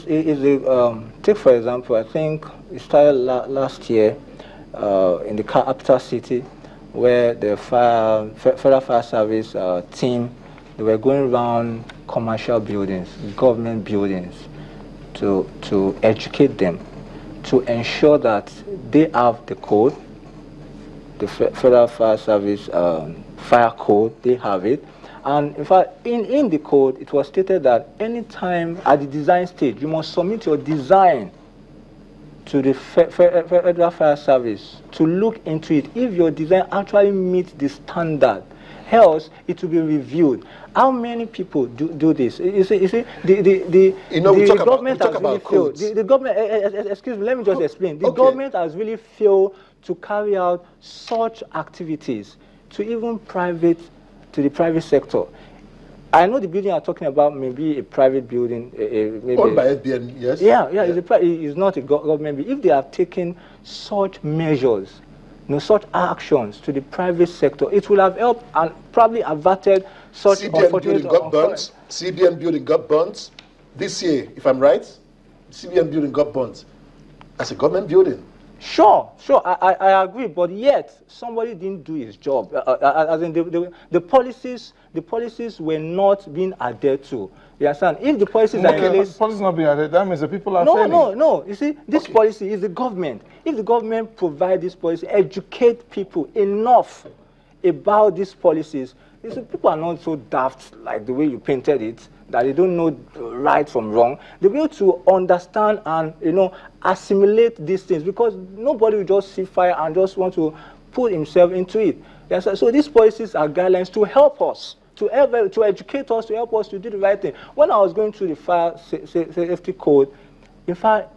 Take for example, I think it started last year in the capital city, where the Federal Fire Service team, they were going around commercial buildings, government buildings, to educate them, to ensure that they have the code, the Federal Fire Service fire code, they have it. And in fact, in the code, it was stated that anytime at the design stage, you must submit your design to the Federal Fire Service to look into it if your design actually meets the standard. Else, it will be reviewed. How many people do this? You see, the government has really failed. The government, excuse me, let me just explain. The government has really failed to carry out such activities to even to the private sector. I know the building you're talking about may be a private building. Maybe owned by FBN, yes? Yeah. It's not a government. If they have taken such measures, such actions to the private sector, it will have helped and probably averted such unfortunate burns. CBN building got burnt this year, if I'm right. CBN building got burnt as a government building. Sure, I agree, but yet somebody didn't do his job. As in the policies were not being adhered to. You understand? If the policies are in place, policies not being adhered, that means the people are failing. No. You see, this policy is the government. If the government provide this policy, educate people enough about these policies, you see, people are not so daft like the way you painted it, that they don't know right from wrong. They'll be able to understand and, assimilate these things, because nobody will just see fire and just want to put himself into it. Yes, so these policies are guidelines to help us, to educate us, to help us to do the right thing. When I was going through the fire safety code, in fact,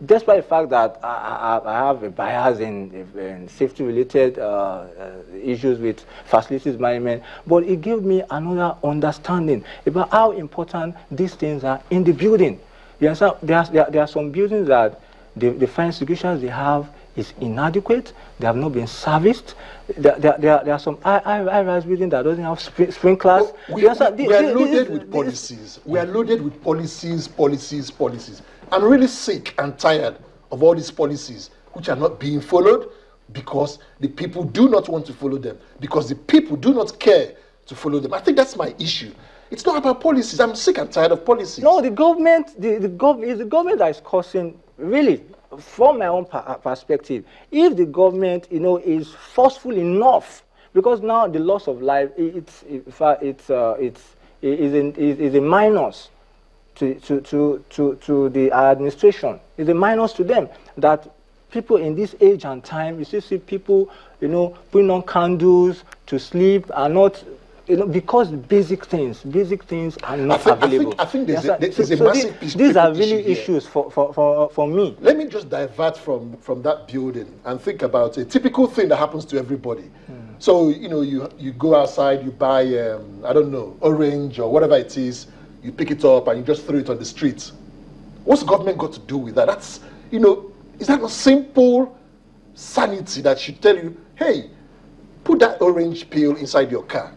despite the fact that I have a bias in safety-related issues with facilities management, but it gave me another understanding about how important these things are in the building. You understand? There are some buildings that the fire extinguishers they have is inadequate. They have not been serviced. There are some high-rise buildings that doesn't have sprinklers. We are loaded with policies. We are loaded with policies. I'm really sick and tired of all these policies which are not being followed because the people do not want to follow them, because the people do not care to follow them. I think that's my issue. It's not about policies. I'm sick and tired of policies. No, the government is the government that is causing, really, from my own perspective, if the government, is forceful enough, because now the loss of life, is a minus to the administration. It's a minus to them that people in this age and time, you still see people, putting on candles to sleep are not. Because basic things are not available. I think there's a massive issue. These are really issues for me. Let me just divert from that building and think about a typical thing that happens to everybody. So, you go outside, you buy, I don't know, orange or whatever it is, you pick it up and you just throw it on the street. What's government got to do with that? That's, is that a simple sanity that should tell you, hey, put that orange peel inside your car?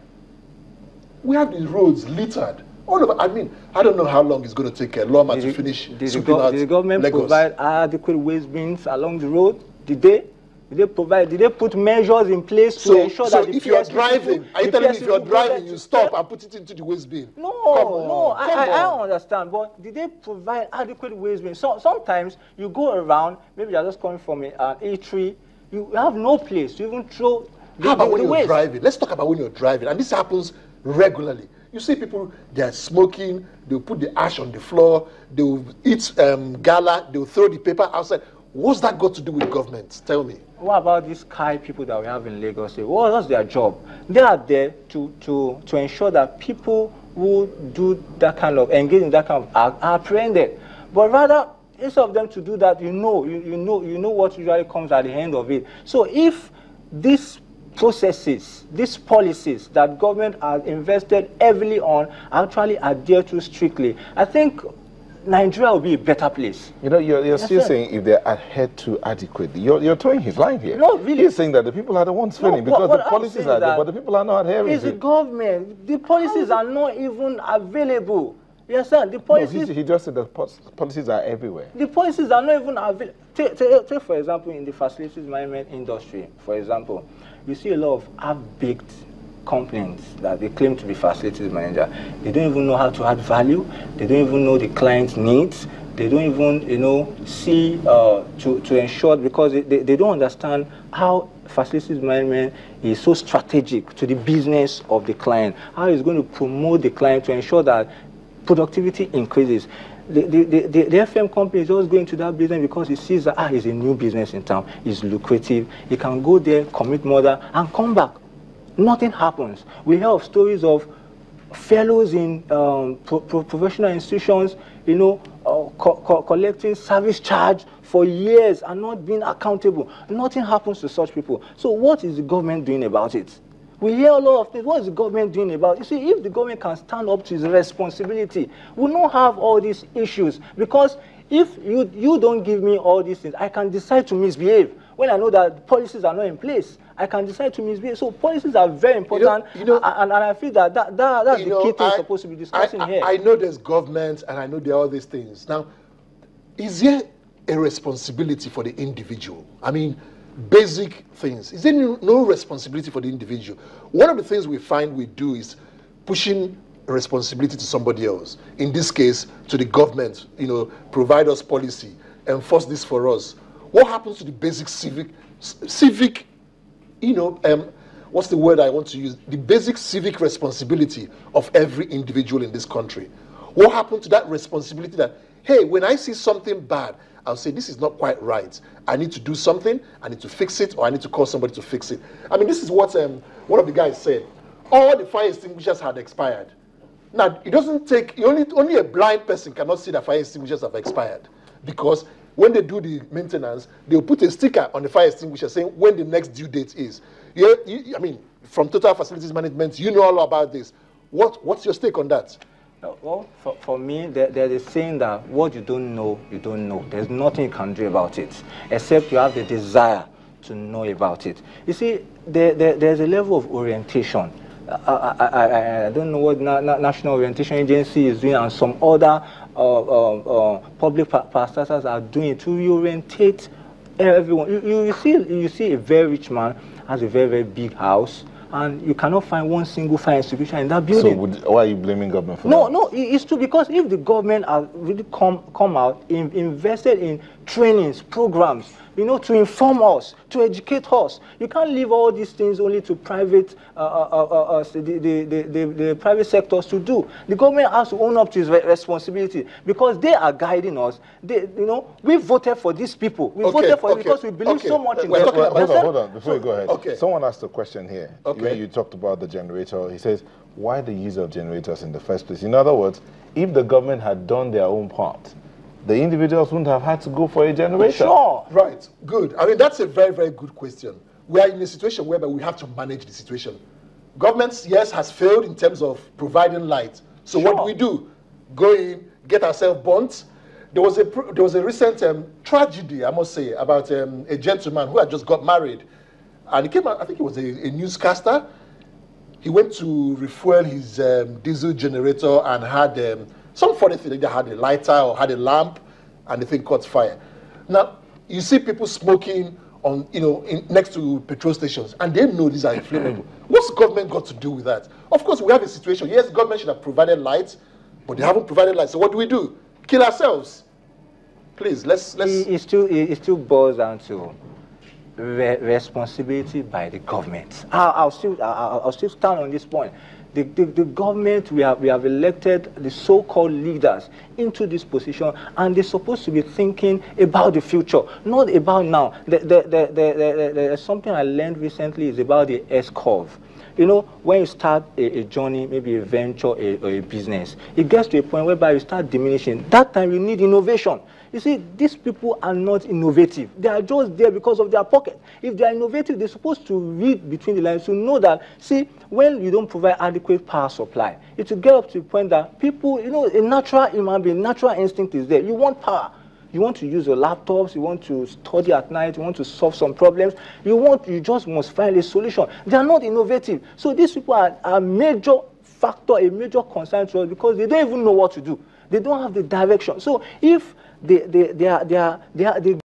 We have these roads littered all over. I mean, I don't know how long it's going to take a lawman to finish sweeping out Did the government Lagos. Provide adequate waste bins along the road? Did they put measures in place to ensure that the if you're driving, are you telling me if you're driving, you stop and put it into the waste bin? No, I don't understand. But did they provide adequate waste bins? So sometimes you go around, maybe you're just coming from an eatery, you have no place to even throw the waste. How about when you're driving? Let's talk about when you're driving, and this happens regularly. You see people, they're smoking, they'll put the ash on the floor, they'll eat gala, they'll throw the paper outside. What's that got to do with government? Tell me. What about these Kai people that we have in Lagos? What's their job? They are there to ensure that people who do that kind of, engage in that kind of act are apprehended. But rather, instead of them to do that, you know what usually comes at the end of it. So if these processes, these policies that government has invested heavily on actually adhere to strictly, I think Nigeria will be a better place. You're still saying if they're adhered to adequately. You're towing his line here. No, really. He's saying that the people are the ones failing because the policies are there, but the people are not adhering to it. It's the government. The policies are not even available. Yes, sir. The policies. No, he just said the policies are everywhere. The policies are not even available. Take, for example, in the facilities management industry, for example, you see a lot of half-baked companies that they claim to be facilities manager. They don't even know how to add value. They don't even know the client's needs. They don't even, see to ensure, because they don't understand how facilities management is so strategic to the business of the client. How it's going to promote the client to ensure that productivity increases. The FM company is always going to that business because he sees that it's a new business in town, it's lucrative, he can go there, commit murder, and come back. Nothing happens. We hear of stories of fellows in professional institutions, collecting service charge for years and not being accountable. Nothing happens to such people. So what is the government doing about it? We hear a lot of things. What is the government doing about it? You see, if the government can stand up to its responsibility, we'll not have all these issues. Because if you don't give me all these things, I can decide to misbehave. When I know that policies are not in place, I can decide to misbehave. So policies are very important, and I feel that's the key thing we're supposed to be discussing here. I know there's government, and I know there are all these things. Now, is there a responsibility for the individual? I mean, basic things. Is there no responsibility for the individual? One of the things we find we do is pushing responsibility to somebody else. In this case, to the government, provide us policy, enforce this for us. What happens to the basic civic, what's the word I want to use? The basic civic responsibility of every individual in this country. What happened to that responsibility that, hey, when I see something bad, I'll say, this is not quite right. I need to do something, I need to fix it, or I need to call somebody to fix it. I mean, this is what one of the guys said. All the fire extinguishers had expired. Now, it doesn't take, only a blind person cannot see that fire extinguishers have expired. Because when they do the maintenance, they'll put a sticker on the fire extinguisher saying when the next due date is. I mean, from Total Facilities Management, you know all about this. What's your stake on that? Well, for me, there's a saying that what you don't know, you don't know. There's nothing you can do about it, except you have the desire to know about it. You see, there's a level of orientation. I don't know what National Orientation Agency is doing and some other public parastatals are doing to reorientate everyone. You see a very rich man has a very, very big house, and you cannot find one single fire extinguisher in that building. So why are you blaming government for that? No, it's true, because if the government has really come out, invested in trainings, programs, to inform us, to educate us. You can't leave all these things only to private, the private sectors to do. The government has to own up to its responsibility, because they are guiding us. We voted for these people. We voted for them because we believe so much in them. Hold on, before you go ahead. Okay. Someone asked a question here. Okay. When you talked about the generator, he says, why the use of generators in the first place? In other words, if the government had done their own part, the individuals wouldn't have had to go for a generator. Sure. Right. Good. I mean, that's a very, very good question. We are in a situation whereby we have to manage the situation. Government, yes, has failed in terms of providing light. So what do we do? Go in, get ourselves burnt. There was a recent tragedy, I must say, about a gentleman who had just got married. And he came out, I think he was a newscaster. He went to refuel his diesel generator and had some funny thing. They had a lighter or had a lamp, and the thing caught fire. Now, you see people smoking on, next to petrol stations, and they know these are inflammable. What's the government got to do with that? Of course, we have a situation. Yes, the government should have provided light, but they haven't provided light. So what do? Kill ourselves? Please, let's. It still boils down to responsibility by the government. I'll still stand on this point. The government, we have elected the so-called leaders into this position, and they're supposed to be thinking about the future, not about now. There's something I learned recently is about the S-curve. When you start a journey, maybe a venture or a business, it gets to a point whereby you start diminishing. That time you need innovation. You see, these people are not innovative. They are just there because of their pocket. If they are innovative, they're supposed to read between the lines to know that, see, when you don't provide adequate power supply, it will get up to the point that people, a natural human being, natural instinct is there. You want power. You want to use your laptops, you want to study at night, you want to solve some problems, you just must find a solution. They are not innovative. So these people are major factor, a major concern to us because they don't even know what to do. They don't have the direction. So if they